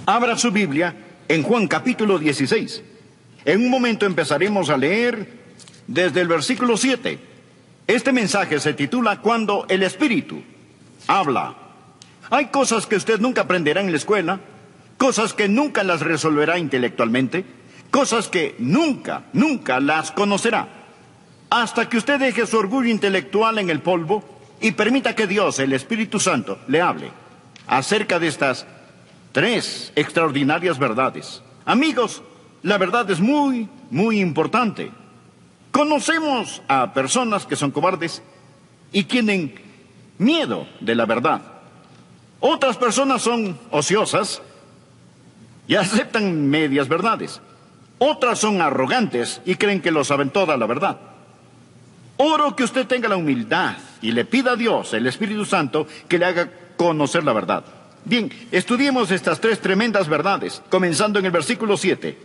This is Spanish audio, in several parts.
Abra su Biblia en Juan capítulo 16. En un momento empezaremos a leer desde el versículo 7. Este mensaje se titula Cuando el Espíritu habla. Hay cosas que usted nunca aprenderá en la escuela, cosas que nunca las resolverá intelectualmente, cosas que nunca las conocerá, hasta que usted deje su orgullo intelectual en el polvo y permita que Dios, el Espíritu Santo, le hable acerca de estas tres extraordinarias verdades. Amigos, la verdad es muy importante. Conocemos a personas que son cobardes y tienen miedo de la verdad. Otras personas son ociosas y aceptan medias verdades. Otras son arrogantes y creen que lo saben toda la verdad. Oro que usted tenga la humildad y le pida a Dios, el Espíritu Santo, que le haga conocer la verdad. Bien, estudiemos estas tres tremendas verdades, comenzando en el versículo 7.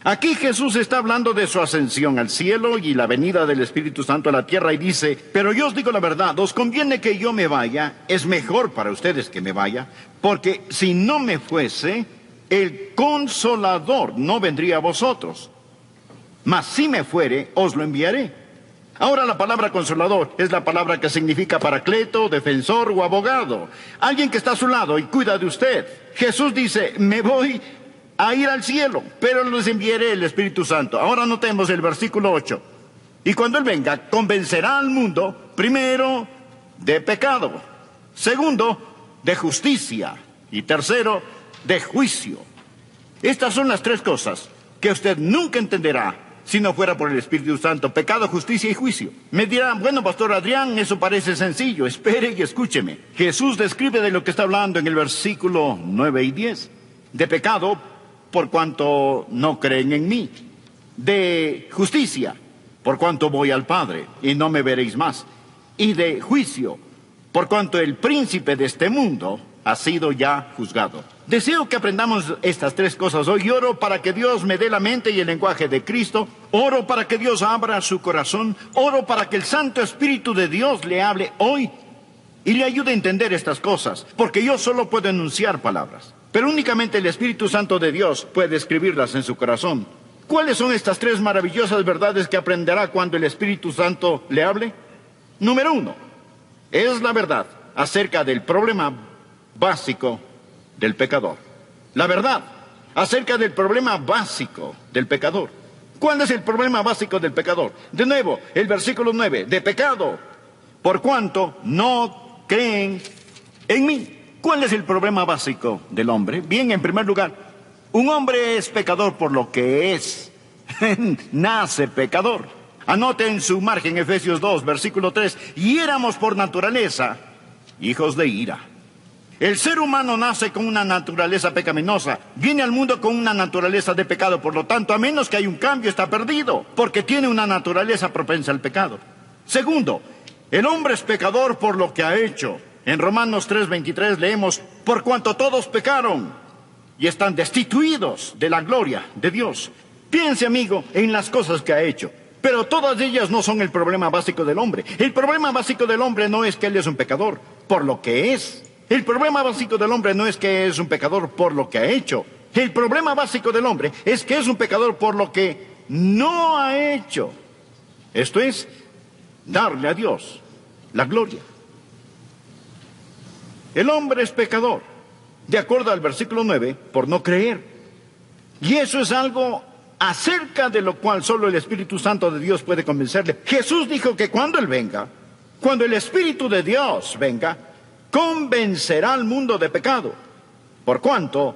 Aquí Jesús está hablando de su ascensión al cielo y la venida del Espíritu Santo a la tierra y dice: pero yo os digo la verdad, os conviene que yo me vaya, es mejor para ustedes que me vaya, porque si no me fuese, el Consolador no vendría a vosotros, mas si me fuere, os lo enviaré. Ahora la palabra consolador es la palabra que significa paracleto, defensor o abogado. Alguien que está a su lado y cuida de usted. Jesús dice: me voy a ir al cielo, pero les enviaré el Espíritu Santo. Ahora notemos el versículo 8. Y cuando Él venga, convencerá al mundo, primero, de pecado, segundo, de justicia, y tercero, de juicio. Estas son las tres cosas que usted nunca entenderá si no fuera por el Espíritu Santo: pecado, justicia y juicio. Me dirán: bueno, Pastor Adrián, eso parece sencillo. Espere y escúcheme. Jesús describe de lo que está hablando en el versículo 9 y 10. De pecado, por cuanto no creen en mí. De justicia, por cuanto voy al Padre y no me veréis más. Y de juicio, por cuanto el príncipe de este mundo ha sido ya juzgado. Deseo que aprendamos estas tres cosas hoy. Oro para que Dios me dé la mente y el lenguaje de Cristo. Oro para que Dios abra su corazón. Oro para que el Santo Espíritu de Dios le hable hoy y le ayude a entender estas cosas, porque yo solo puedo enunciar palabras, pero únicamente el Espíritu Santo de Dios puede escribirlas en su corazón. ¿Cuáles son estas tres maravillosas verdades que aprenderá cuando el Espíritu Santo le hable? Número 1, es la verdad acerca del problema básico del pecador. La verdad acerca del problema básico del pecador. ¿Cuál es el problema básico del pecador? De nuevo, el versículo 9, de pecado, por cuanto no creen en mí. ¿Cuál es el problema básico del hombre? Bien, en primer lugar, un hombre es pecador por lo que es. Nace pecador. Anote en su margen Efesios 2, versículo 3. Y éramos por naturaleza hijos de ira. El ser humano nace con una naturaleza pecaminosa. Viene al mundo con una naturaleza de pecado. Por lo tanto, a menos que haya un cambio, está perdido, porque tiene una naturaleza propensa al pecado. Segundo, el hombre es pecador por lo que ha hecho. En Romanos 3:23 leemos: por cuanto todos pecaron y están destituidos de la gloria de Dios. Piense, amigo, en las cosas que ha hecho, pero todas ellas no son el problema básico del hombre. El problema básico del hombre no es que él es un pecador por lo que es. El problema básico del hombre no es que es un pecador por lo que ha hecho. El problema básico del hombre es que es un pecador por lo que no ha hecho. Esto es, darle a Dios la gloria. El hombre es pecador, de acuerdo al versículo 9, por no creer. Y eso es algo acerca de lo cual solo el Espíritu Santo de Dios puede convencerle. Jesús dijo que cuando Él venga, cuando el Espíritu de Dios venga, convencerá al mundo de pecado, por cuanto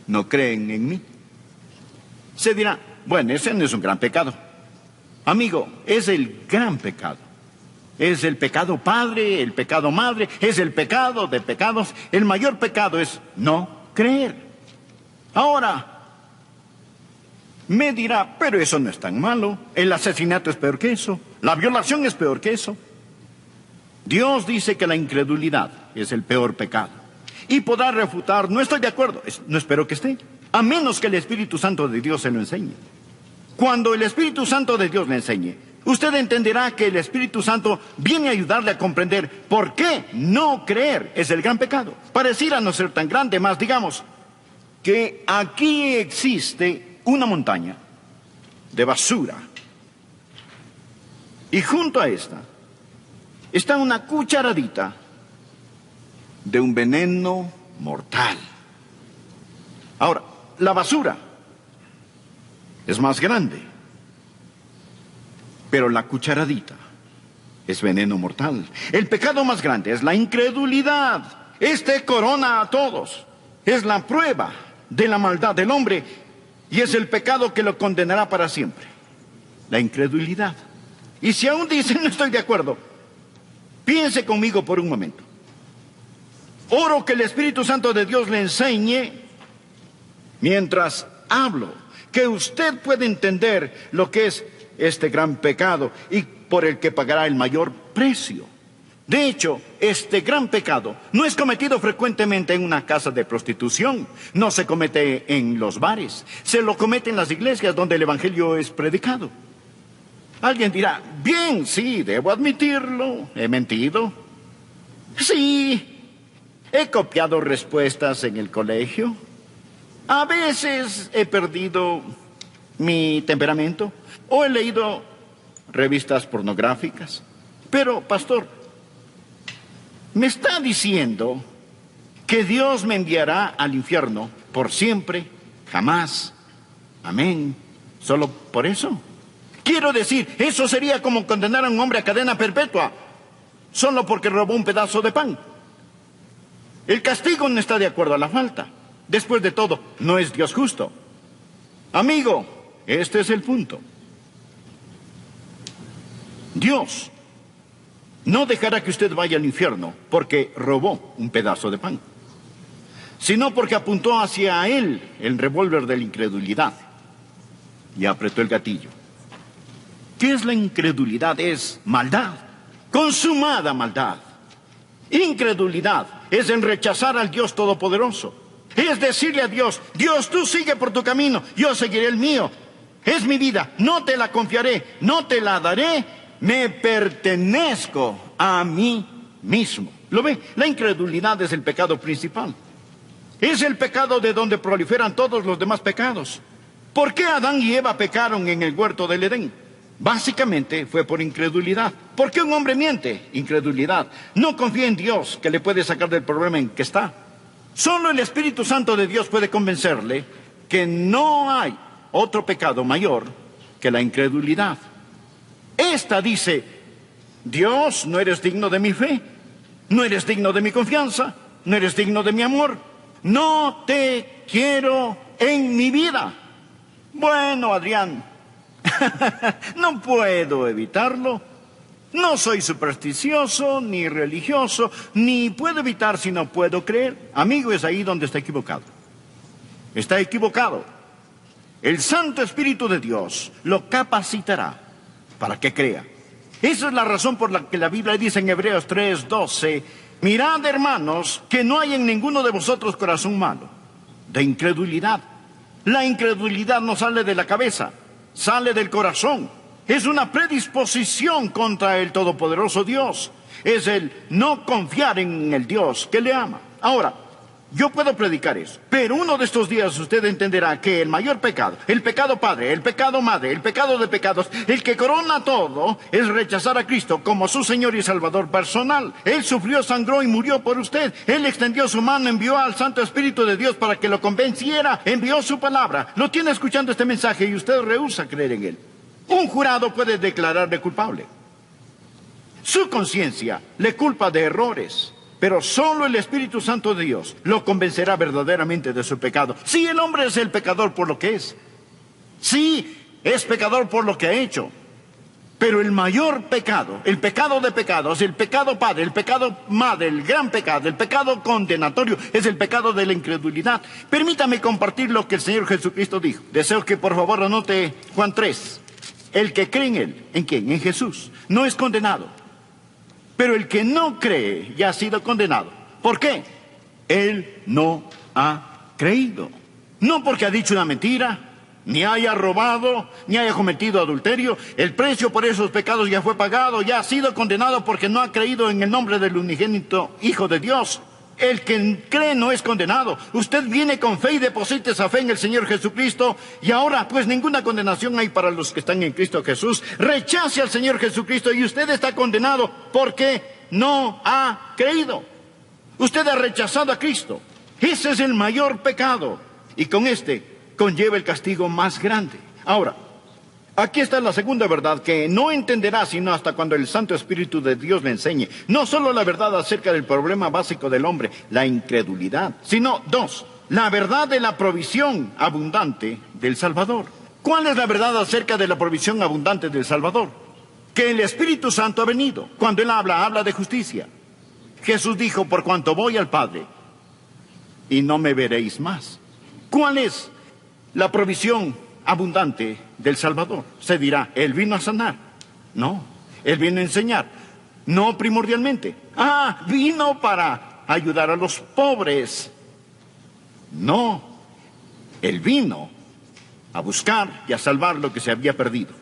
no creen en mí. Se dirá: bueno, ese no es un gran pecado. Amigo, es el gran pecado. Es el pecado padre, el pecado madre, es el pecado de pecados. El mayor pecado es no creer. Ahora, me dirá: pero eso no es tan malo. El asesinato es peor que eso. La violación es peor que eso. Dios dice que la incredulidad es el peor pecado. Y podrá refutar: no estoy de acuerdo. No espero que esté, a menos que el Espíritu Santo de Dios se lo enseñe. Cuando el Espíritu Santo de Dios le enseñe, usted entenderá que el Espíritu Santo viene a ayudarle a comprender por qué no creer es el gran pecado. Pareciera no ser tan grande, más digamos que aquí existe una montaña de basura. Y junto a esta está una cucharadita de un veneno mortal. Ahora, la basura es más grande, pero la cucharadita es veneno mortal. El pecado más grande es la incredulidad. Este corona a todos. Es la prueba de la maldad del hombre y es el pecado que lo condenará para siempre. La incredulidad. Y si aún dicen no estoy de acuerdo, piense conmigo por un momento. Oro que el Espíritu Santo de Dios le enseñe mientras hablo, que usted puede entender lo que es este gran pecado y por el que pagará el mayor precio. De hecho, este gran pecado no es cometido frecuentemente en una casa de prostitución, no se comete en los bares, se lo comete en las iglesias donde el evangelio es predicado. Alguien dirá, bien, sí, debo admitirlo, he mentido. Sí, he copiado respuestas en el colegio. A veces he perdido mi temperamento o he leído revistas pornográficas. Pero, pastor, ¿me está diciendo que Dios me enviará al infierno por siempre, jamás? Amén. ¿Solo por eso? Quiero decir, eso sería como condenar a un hombre a cadena perpetua solo porque robó un pedazo de pan. El castigo no está de acuerdo a la falta. Después de todo, no es Dios justo. Amigo, este es el punto. Dios no dejará que usted vaya al infierno porque robó un pedazo de pan, sino porque apuntó hacia él el revólver de la incredulidad y apretó el gatillo. ¿Qué es la incredulidad? Es maldad, consumada maldad. Incredulidad es en rechazar al Dios Todopoderoso. Es decirle a Dios, Dios, tú sigue por tu camino, yo seguiré el mío. Es mi vida, no te la confiaré, no te la daré, me pertenezco a mí mismo. ¿Lo ve? La incredulidad es el pecado principal. Es el pecado de donde proliferan todos los demás pecados. ¿Por qué Adán y Eva pecaron en el huerto del Edén? Básicamente fue por incredulidad. ¿Por qué un hombre miente? Incredulidad. No confía en Dios que le puede sacar del problema en que está. Solo el Espíritu Santo de Dios puede convencerle que no hay otro pecado mayor que la incredulidad. Esta dice, Dios, no eres digno de mi fe, no eres digno de mi confianza, no eres digno de mi amor, no te quiero en mi vida. Bueno, Adrián, no puedo evitarlo. No soy supersticioso, ni religioso, ni puedo evitar si no puedo creer. Amigo, es ahí donde está equivocado. Está equivocado. El Santo Espíritu de Dios lo capacitará para que crea. Esa es la razón por la que la Biblia dice en Hebreos 3:12, mirad, hermanos, que no hay en ninguno de vosotros corazón malo, de incredulidad. La incredulidad no sale de la cabeza, sale del corazón. Es una predisposición contra el Todopoderoso Dios. Es el no confiar en el Dios que le ama. Ahora, yo puedo predicar eso, pero uno de estos días usted entenderá que el mayor pecado, el pecado padre, el pecado madre, el pecado de pecados, el que corona todo, es rechazar a Cristo como su Señor y Salvador personal. Él sufrió, sangró y murió por usted. Él extendió su mano, envió al Santo Espíritu de Dios para que lo convenciera, envió su palabra. Lo tiene escuchando este mensaje y usted rehúsa creer en él. Un jurado puede declararle culpable. Su conciencia le culpa de errores, pero solo el Espíritu Santo de Dios lo convencerá verdaderamente de su pecado. Sí, el hombre es el pecador por lo que es. Sí, es pecador por lo que ha hecho. Pero el mayor pecado, el pecado de pecados, el pecado padre, el pecado madre, el gran pecado, el pecado condenatorio, es el pecado de la incredulidad. Permítame compartir lo que el Señor Jesucristo dijo. Deseo que por favor anote Juan 3. El que cree en Él, ¿en quién? En Jesús, no es condenado. Pero el que no cree ya ha sido condenado. ¿Por qué? Él no ha creído. No porque ha dicho una mentira, ni haya robado, ni haya cometido adulterio. El precio por esos pecados ya fue pagado, ya ha sido condenado porque no ha creído en el nombre del unigénito Hijo de Dios. El que cree no es condenado. Usted viene con fe y deposita esa fe en el Señor Jesucristo. Y ahora, pues ninguna condenación hay para los que están en Cristo Jesús. Rechace al Señor Jesucristo y usted está condenado porque no ha creído. Usted ha rechazado a Cristo. Ese es el mayor pecado. Y con este conlleva el castigo más grande. Ahora, aquí está la segunda verdad que no entenderá sino hasta cuando el Santo Espíritu de Dios le enseñe. No solo la verdad acerca del problema básico del hombre, la incredulidad, sino dos, la verdad de la provisión abundante del Salvador. ¿Cuál es la verdad acerca de la provisión abundante del Salvador? Que el Espíritu Santo ha venido. Cuando Él habla de justicia. Jesús dijo, por cuanto voy al Padre, y no me veréis más. ¿Cuál es la provisión abundante del Salvador? Se dirá, Él vino a sanar. No, Él vino a enseñar. No primordialmente. Vino para ayudar a los pobres. No, Él vino a buscar y a salvar lo que se había perdido.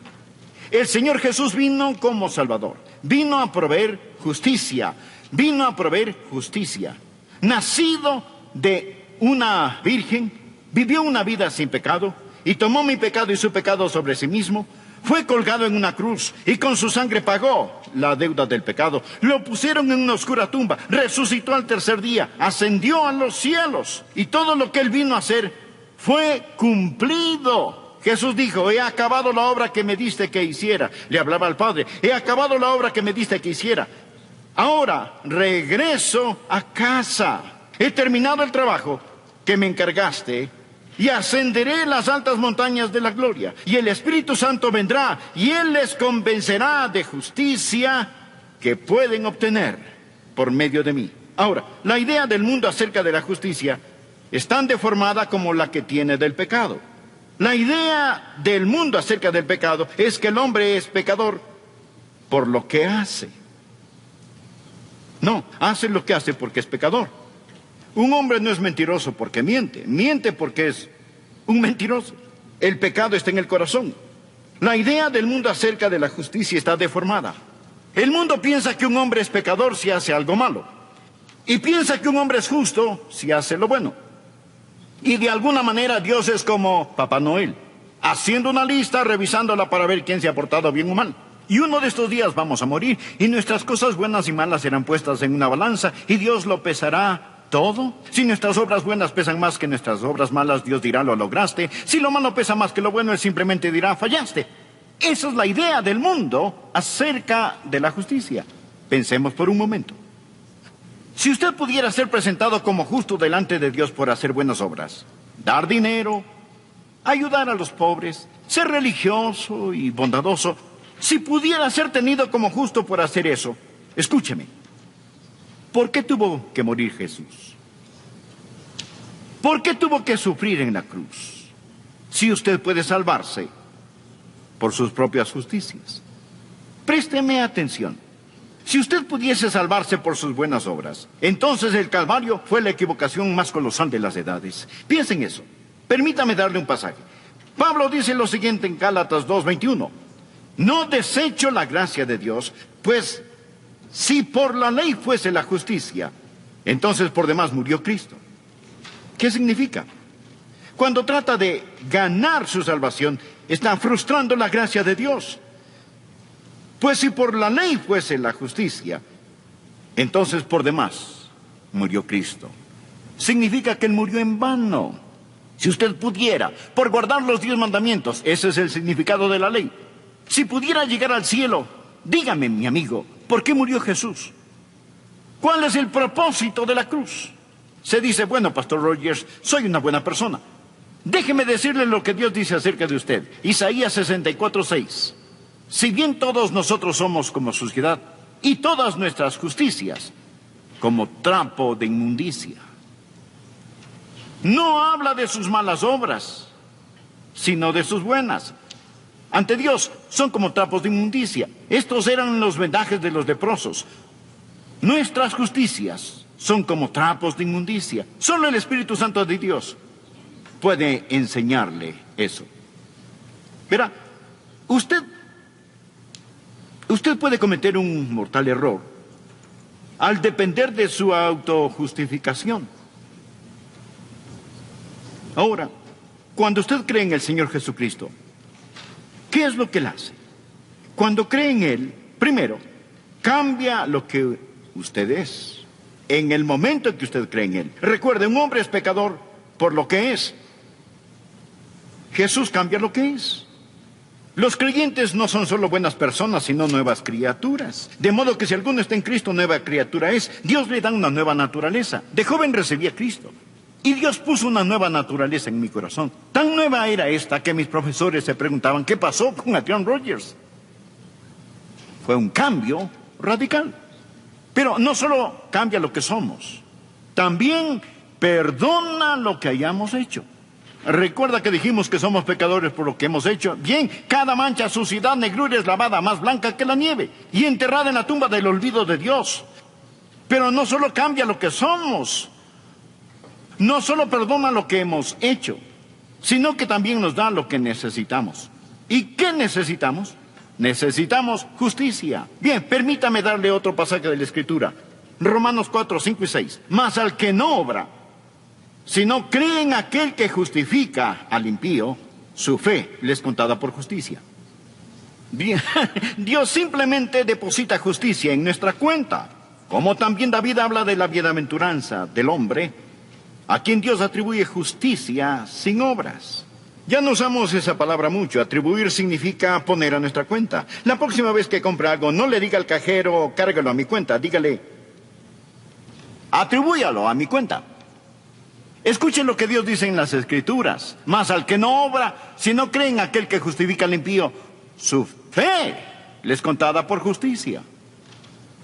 El Señor Jesús vino como Salvador. Vino a proveer justicia. Vino a proveer justicia. Nacido de una virgen, vivió una vida sin pecado y tomó mi pecado y su pecado sobre sí mismo. Fue colgado en una cruz y con su sangre pagó la deuda del pecado. Lo pusieron en una oscura tumba, resucitó al tercer día, ascendió a los cielos y todo lo que Él vino a hacer fue cumplido. Jesús dijo, he acabado la obra que me diste que hiciera. Le hablaba al Padre, he acabado la obra que me diste que hiciera. Ahora regreso a casa. He terminado el trabajo que me encargaste y ascenderé las altas montañas de la gloria. Y el Espíritu Santo vendrá y Él les convencerá de justicia que pueden obtener por medio de mí. Ahora, la idea del mundo acerca de la justicia es tan deformada como la que tiene del pecado. La idea del mundo acerca del pecado es que el hombre es pecador por lo que hace. No, hace lo que hace porque es pecador. Un hombre no es mentiroso porque miente, miente porque es un mentiroso. El pecado está en el corazón. La idea del mundo acerca de la justicia está deformada. El mundo piensa que un hombre es pecador si hace algo malo. Y piensa que un hombre es justo si hace lo bueno. Y de alguna manera Dios es como Papá Noel, haciendo una lista, revisándola para ver quién se ha portado bien o mal. Y uno de estos días vamos a morir y nuestras cosas buenas y malas serán puestas en una balanza y Dios lo pesará todo. Si nuestras obras buenas pesan más que nuestras obras malas, Dios dirá, lo lograste. Si lo malo pesa más que lo bueno, Él simplemente dirá, fallaste. Esa es la idea del mundo acerca de la justicia. Pensemos por un momento. Si usted pudiera ser presentado como justo delante de Dios por hacer buenas obras, dar dinero, ayudar a los pobres, ser religioso y bondadoso, si pudiera ser tenido como justo por hacer eso, escúcheme, ¿por qué tuvo que morir Jesús? ¿Por qué tuvo que sufrir en la cruz? Si usted puede salvarse por sus propias justicias. Présteme atención. Si usted pudiese salvarse por sus buenas obras, entonces el Calvario fue la equivocación más colosal de las edades. Piensen eso. Permítame darle un pasaje. Pablo dice lo siguiente en Gálatas 2:21. No desecho la gracia de Dios, pues si por la ley fuese la justicia, entonces por demás murió Cristo. ¿Qué significa? Cuando trata de ganar su salvación, está frustrando la gracia de Dios. Pues si por la ley fuese la justicia, entonces por demás murió Cristo. Significa que Él murió en vano. Si usted pudiera, por guardar los 10 mandamientos, ese es el significado de la ley. Si pudiera llegar al cielo, dígame, mi amigo, ¿por qué murió Jesús? ¿Cuál es el propósito de la cruz? Se dice, bueno, Pastor Rogers, soy una buena persona. Déjeme decirle lo que Dios dice acerca de usted. Isaías 64:6. Si bien todos nosotros somos como suciedad, y todas nuestras justicias como trapo de inmundicia. No habla de sus malas obras, sino de sus buenas. Ante Dios son como trapos de inmundicia. Estos eran los vendajes de los leprosos. Nuestras justicias son como trapos de inmundicia. Solo el Espíritu Santo de Dios puede enseñarle eso. Verá, usted puede cometer un mortal error al depender de su autojustificación. Ahora, cuando usted cree en el Señor Jesucristo, ¿qué es lo que Él hace? Cuando cree en Él, primero, cambia lo que usted es. En el momento en que usted cree en Él. Recuerde, un hombre es pecador por lo que es. Jesús cambia lo que es. Los creyentes no son solo buenas personas, sino nuevas criaturas. De modo que si alguno está en Cristo, nueva criatura es. Dios le da una nueva naturaleza. De joven recibí a Cristo. Y Dios puso una nueva naturaleza en mi corazón. Tan nueva era esta que mis profesores se preguntaban, ¿qué pasó con Adrian Rogers? Fue un cambio radical. Pero no solo cambia lo que somos, también perdona lo que hayamos hecho. Recuerda que dijimos que somos pecadores por lo que hemos hecho. Bien, cada mancha, suciedad, negrura es lavada más blanca que la nieve y enterrada en la tumba del olvido de Dios. Pero no solo cambia lo que somos, no solo perdona lo que hemos hecho, sino que también nos da lo que necesitamos. ¿Y qué necesitamos? Necesitamos justicia. Bien, permítame darle otro pasaje de la Escritura. Romanos 4, 5 y 6. Mas al que no obra, sino cree en aquel que justifica al impío, su fe le es contada por justicia. Bien, Dios simplemente deposita justicia en nuestra cuenta. Como también David habla de la bienaventuranza del hombre, a quien Dios atribuye justicia sin obras. Ya no usamos esa palabra mucho. Atribuir significa poner a nuestra cuenta. La próxima vez que compre algo, no le diga al cajero, cárgalo a mi cuenta. Dígale, atribúyalo a mi cuenta. Escuchen lo que Dios dice en las Escrituras. Mas al que no obra, si no cree en aquel que justifica al impío, su fe le es contada por justicia.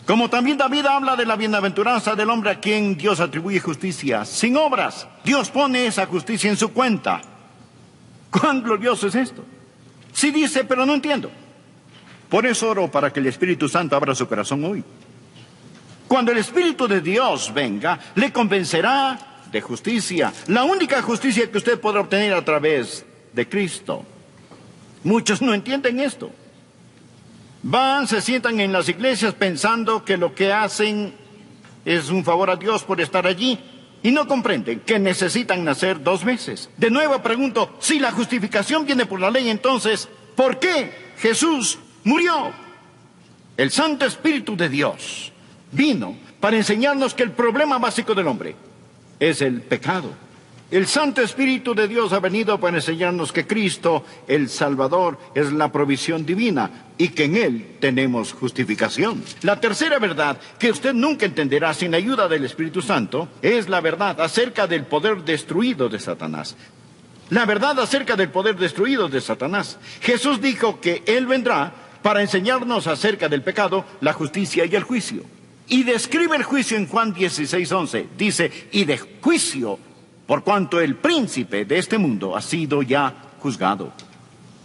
Como también David habla de la bienaventuranza del hombre a quien Dios atribuye justicia sin obras. Dios pone esa justicia en su cuenta. ¿Cuán glorioso es esto? Sí dice, pero no entiendo. Por eso oro para que el Espíritu Santo abra su corazón hoy. Cuando el Espíritu de Dios venga, le convencerá de justicia. La única justicia que usted podrá obtener a través de Cristo. Muchos no entienden esto. Van, se sientan en las iglesias pensando que lo que hacen es un favor a Dios por estar allí. Y no comprenden que necesitan nacer 2 veces. De nuevo pregunto, si la justificación viene por la ley, entonces, ¿por qué Jesús murió? El Santo Espíritu de Dios vino para enseñarnos que el problema básico del hombre es el pecado. El Santo Espíritu de Dios ha venido para enseñarnos que Cristo, el Salvador, es la provisión divina y que en Él tenemos justificación. La tercera verdad que usted nunca entenderá sin la ayuda del Espíritu Santo es la verdad acerca del poder destruido de Satanás. La verdad acerca del poder destruido de Satanás. Jesús dijo que Él vendrá para enseñarnos acerca del pecado, la justicia y el juicio. Y describe el juicio en Juan 16:11. Dice, y de juicio, por cuanto el príncipe de este mundo ha sido ya juzgado.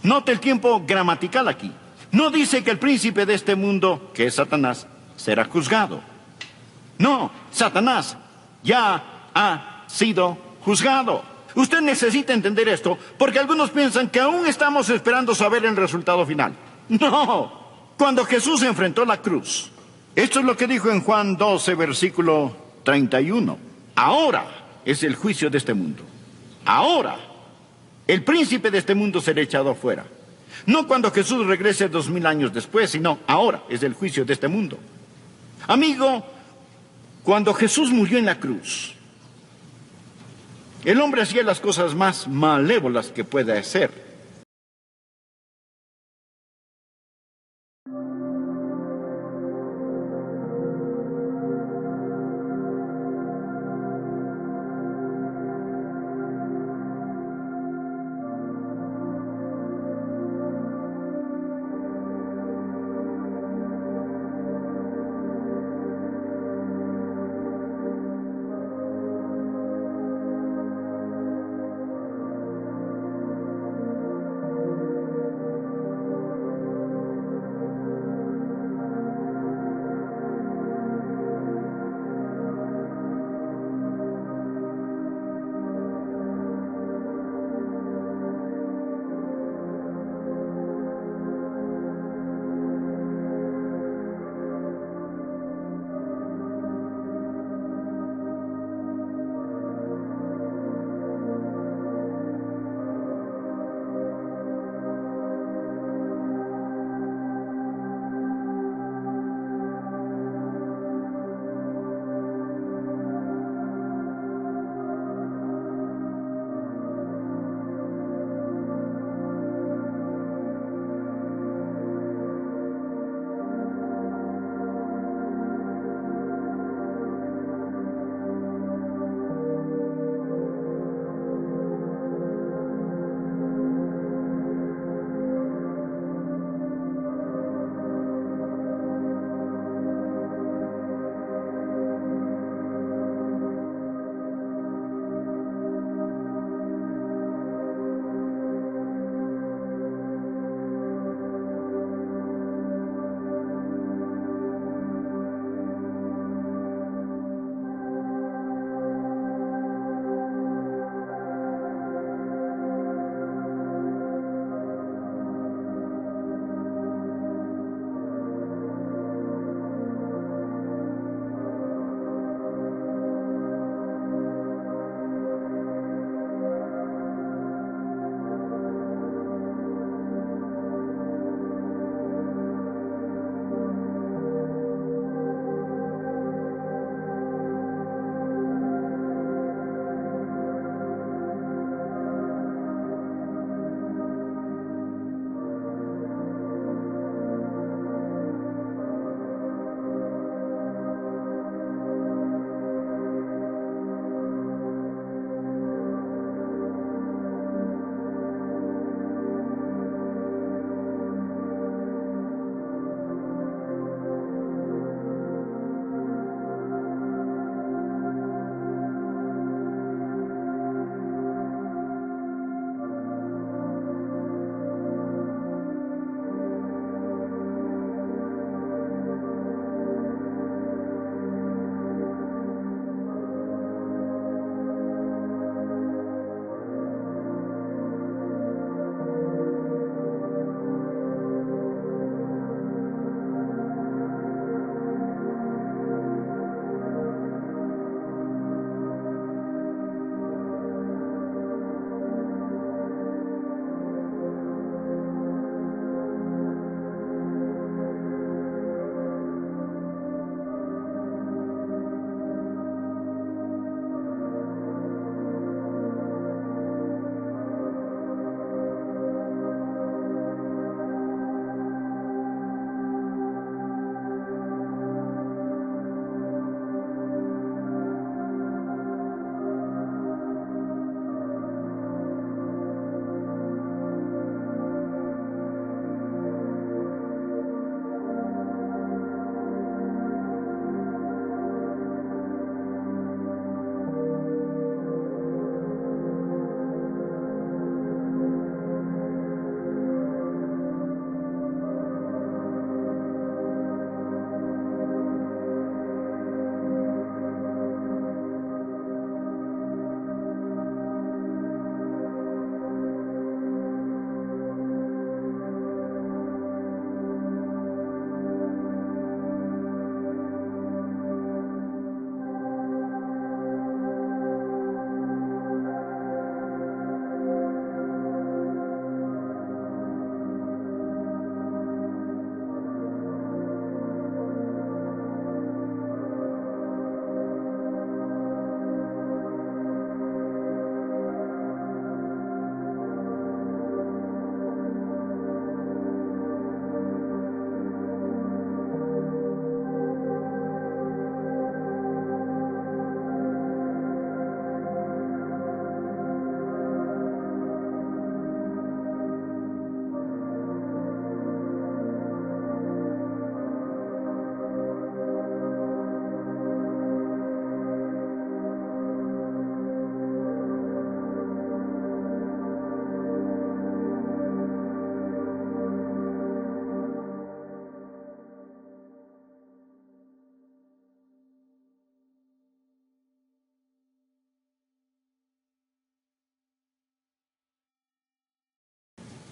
Note el tiempo gramatical aquí. No dice que el príncipe de este mundo, que es Satanás, será juzgado. No, Satanás ya ha sido juzgado. Usted necesita entender esto, porque algunos piensan que aún estamos esperando saber el resultado final. No, cuando Jesús enfrentó la cruz, esto es lo que dijo en Juan 12, versículo 31. Ahora es el juicio de este mundo. Ahora, el príncipe de este mundo será echado afuera. No cuando Jesús regrese 2000 años después, sino ahora es el juicio de este mundo. Amigo, cuando Jesús murió en la cruz, el hombre hacía las cosas más malévolas que pueda hacer.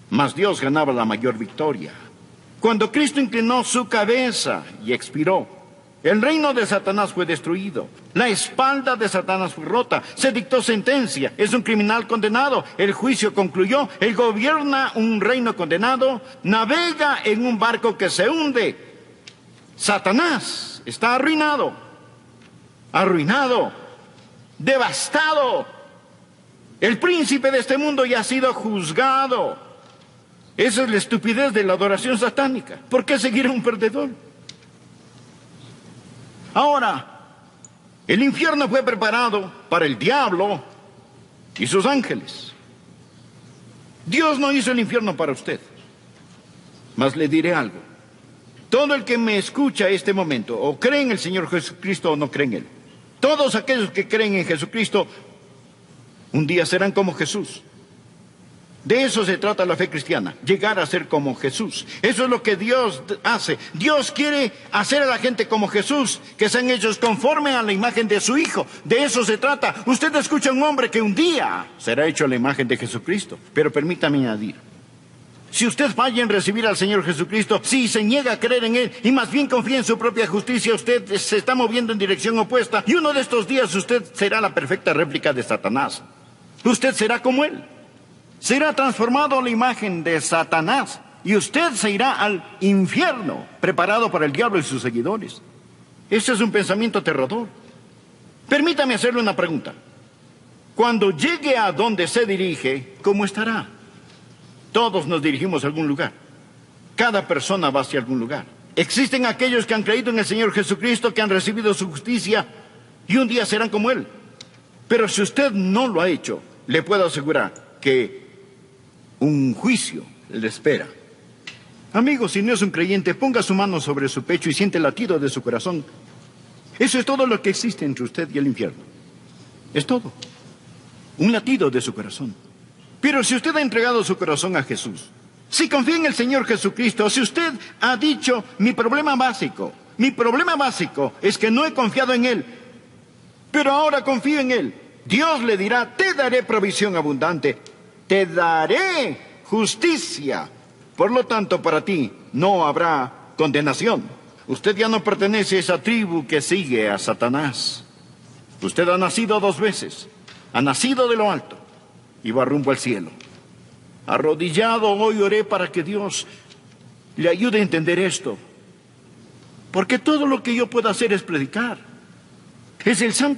mas Dios ganaba la mayor victoria. Cuando Cristo inclinó su cabeza y expiró, el reino de Satanás fue destruido. La espalda de Satanás fue rota. Se dictó sentencia. Es un criminal condenado. El juicio concluyó. Él gobierna un reino condenado. Navega en un barco que se hunde. Satanás está arruinado. Arruinado. Devastado. El príncipe de este mundo ya ha sido juzgado. Esa es la estupidez de la adoración satánica. ¿Por qué seguir a un perdedor? Ahora, el infierno fue preparado para el diablo y sus ángeles. Dios no hizo el infierno para usted. Mas le diré algo. Todo el que me escucha en este momento, o cree en el Señor Jesucristo o no cree en Él, todos aquellos que creen en Jesucristo, un día serán como Jesús. De eso se trata la fe cristiana, llegar a ser como Jesús. Eso es lo que Dios hace. Dios quiere hacer a la gente como Jesús, que sean hechos conforme a la imagen de su Hijo. De eso se trata. Usted escucha a un hombre que un día será hecho a la imagen de Jesucristo. Pero permítame añadir, si usted falla en recibir al Señor Jesucristo, si se niega a creer en Él y más bien confía en su propia justicia, usted se está moviendo en dirección opuesta. Y uno de estos días usted será la perfecta réplica de Satanás. Usted será como Él. Será transformado a la imagen de Satanás y usted se irá al infierno, preparado para el diablo y sus seguidores. Ese es un pensamiento aterrador. Permítame hacerle una pregunta. Cuando llegue a donde se dirige, ¿cómo estará? Todos nos dirigimos a algún lugar. Cada persona va hacia algún lugar. Existen aquellos que han creído en el Señor Jesucristo, que han recibido su justicia y un día serán como Él. Pero si usted no lo ha hecho, le puedo asegurar que un juicio le espera. Amigo, si no es un creyente, ponga su mano sobre su pecho y siente el latido de su corazón. Eso es todo lo que existe entre usted y el infierno. Es todo. Un latido de su corazón. Pero si usted ha entregado su corazón a Jesús, si confía en el Señor Jesucristo, si usted ha dicho, mi problema básico es que no he confiado en Él, pero ahora confío en Él, Dios le dirá, te daré provisión abundante, te daré justicia. Por lo tanto, para ti no habrá condenación. Usted ya no pertenece a esa tribu que sigue a Satanás. Usted ha nacido 2 veces. Ha nacido de lo alto y va rumbo al cielo. Arrodillado hoy oré para que Dios le ayude a entender esto. Porque todo lo que yo puedo hacer es predicar. Es el santo